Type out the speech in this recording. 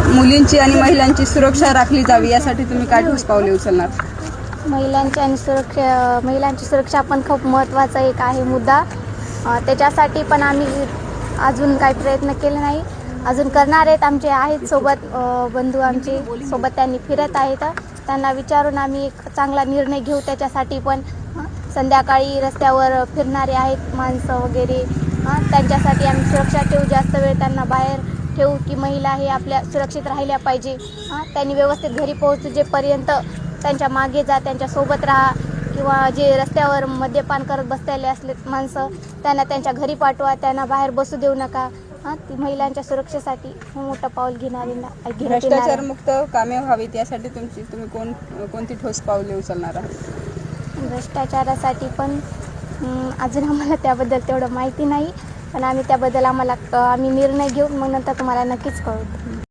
मुलींची आणि महिलांची सुरक्षा राखली जावी यासाठी तुम्ही काय ठोस पावले उचलणार? महिलांची सुरक्षा पण खूप महत्त्वाचा एक आहे मुद्दा. त्याच्यासाठी पण आम्ही अजून काही प्रयत्न केले नाही, अजून करणार आहेत. आमचे आहेत सोबत बंधू आमचे सोबत, त्यांनी फिरत आहेत. त्यांना विचारून आम्ही एक चांगला निर्णय घेऊ. त्याच्यासाठी पण संध्याकाळी रस्त्यावर फिरणारे आहेत माणसं वगैरे, त्यांच्यासाठी आम्ही सुरक्षा ठेवू. जास्त वेळ त्यांना बाहेर ठेवू की महिला हे आपल्या सुरक्षित राहिल्या पाहिजे. त्यांनी व्यवस्थित घरी पोहोचेपर्यंत त्यांच्या मागे जा, त्यांच्यासोबत राहा. किंवा जे रस्त्यावर मद्यपान करत बसलेले असले माणसं, त्यांना त्यांच्या घरी पाठवा, त्यांना बाहेर बसू देऊ नका. ती महिलांच्या सुरक्षेसाठी मोठं पाऊल भ्रष्टाचारमुक्त कामे व्हावीत यासाठी तुम्ही कोणती ठोस पावले उचलणार आहात? भ्रष्टाचारासाठी पण अजून आम्हाला त्याबद्दल तेवढं माहिती नाही, पण आम्ही त्याबद्दल आम्ही निर्णय घेऊन मग नंतर तुम्हाला नक्कीच कळवू.